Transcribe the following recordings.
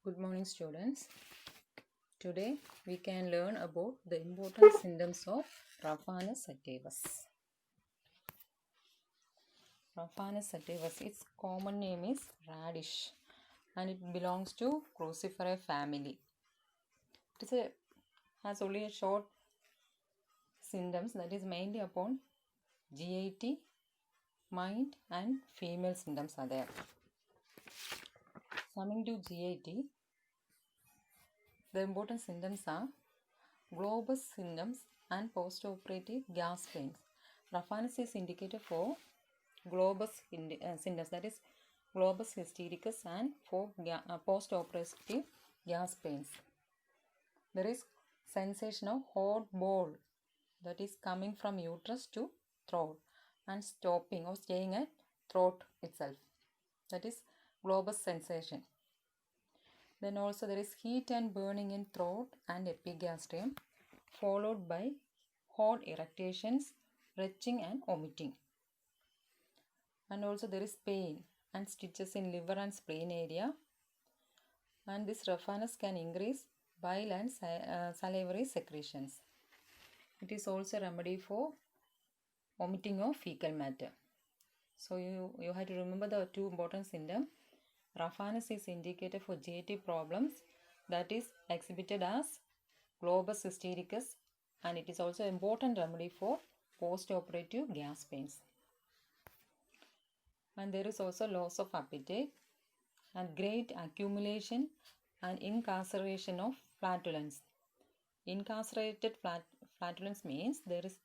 Good morning, students. Today we can learn about the important symptoms of Raphanus sativus. Raphanus sativus, its common name is radish and it belongs to Cruciferae family. Has only a short symptoms, that is mainly upon GIT, mind and female symptoms are there. Coming to GIT, the important symptoms are globus symptoms and postoperative gas pains. Raphanus is indicated for globus symptoms, that is globus hystericus, and for postoperative gas pains. There is sensation of hot ball that is coming from uterus to throat and stopping or staying at throat itself. That is globus sensation. Then also there is heat and burning in throat and epigastrium, followed by hot irritations, retching and vomiting. And also there is pain and stitches in liver and spleen area. And this Raphanus can increase bile and salivary secretions. It is also a remedy for vomiting of fecal matter. So you have to remember the two important symptoms. Raphanus is indicated for GIT problems, that is exhibited as globus hystericus, and it is also an important remedy for postoperative gas pains. And there is also loss of appetite and great accumulation and incarceration of flatulence. Incarcerated flatulence means there is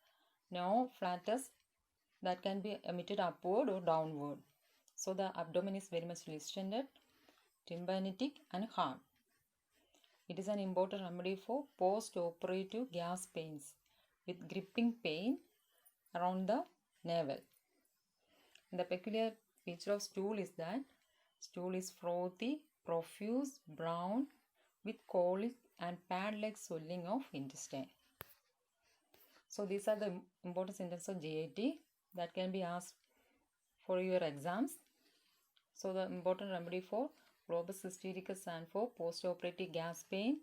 no flatus that can be emitted upward or downward. So the abdomen is very much distended, tympanitic and hard. It is an important remedy for post-operative gas pains with gripping pain around the navel. The peculiar feature of stool is that stool is frothy, profuse, brown with colic and pad-like swelling of intestine. So these are the important symptoms of GIT that can be asked for your exams. So the important remedy for globus hystericus and for postoperative gas pain,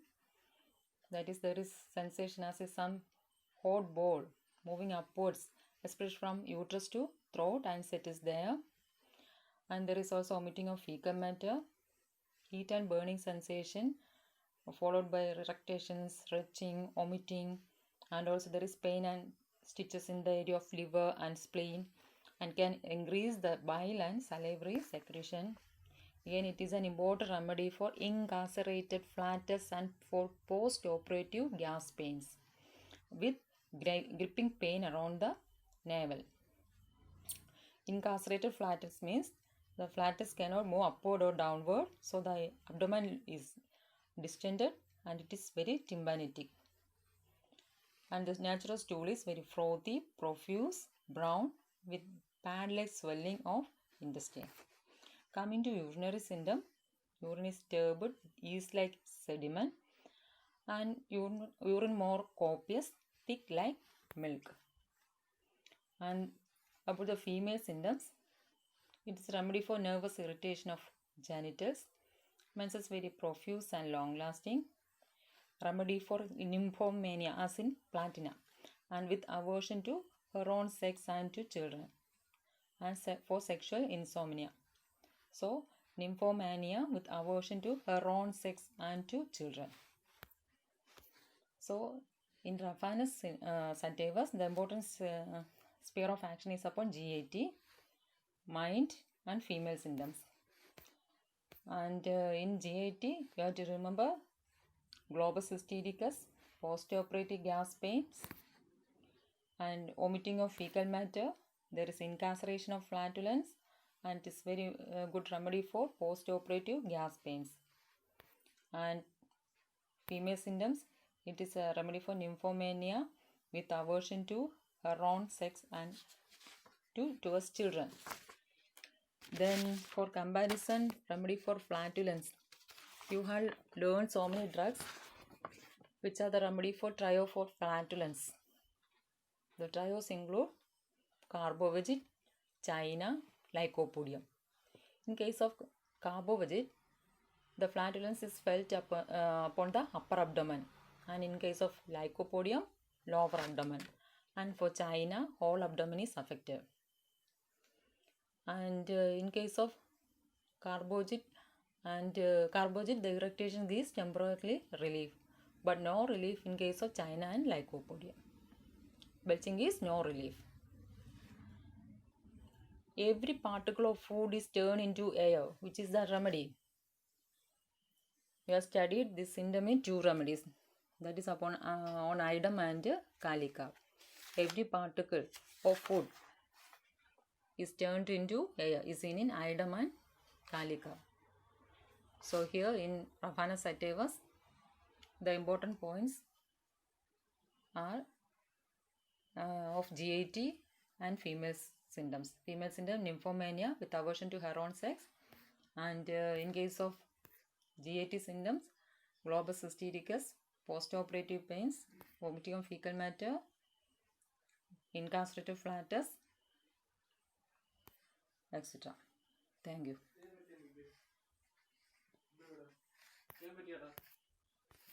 that is there is sensation as if some hot ball moving upwards, especially from uterus to throat, and set is there. And there is also vomiting of fecal matter, heat and burning sensation, followed by irritations, retching, vomiting, and also there is pain and stitches in the area of liver and spleen, and can increase the bile and salivary secretion. Again, it is an important remedy for incarcerated flatus and for post-operative gas pains with gripping pain around the navel. Incarcerated flatus means the flatus cannot move upward or downward, so the abdomen is distended and it is very tympanitic. And the natural stool is very frothy, profuse, brown with pad-like swelling of intestine. Coming to urinary symptom, urine is turbid, yeast-like sediment, and urine more copious, thick like milk. And about the female symptoms, it is a remedy for nervous irritation of genitals, menses very profuse and long-lasting, remedy for nymphomania as in platina, and with aversion to her own sex and to children, and for sexual insomnia. So nymphomania with aversion to her own sex and to children. So in Raphanus sativus, the important sphere of action is upon GIT, mind and female symptoms. And in GIT, you have to remember globus hystericus, postoperative gas pains, and vomiting of fecal matter. There is incarceration of flatulence, and it is very good remedy for postoperative gas pains. And female symptoms, it is a remedy for nymphomania with aversion to her own sex and towards children. Then for comparison, remedy for flatulence, you have learned so many drugs which are the remedy for trio for flatulence. The trios include carbovagit, China, lycopodium. In case of carbovagit, the flatulence is felt upon the upper abdomen, and in case of Lycopodium, lower abdomen, and for China, whole abdomen is affected. And in case of Carbogid, the irritation gives temporarily relief, but no relief in case of China and Lycopodium. Belching is no relief. Every particle of food is turned into air, which is the remedy. We have studied this symptom in 2 remedies, that is upon on Idam and Kalika. Every particle of food is turned into air is seen in Idam and Kalika. So here in Raphana sativus, the important points are of GAT and female symptoms. Female symptom, nymphomania with aversion to her own sex, and in case of GAT symptoms, globus hystericus, postoperative pains, vomiting of fecal matter, incarcerated flatus, etc. Thank you.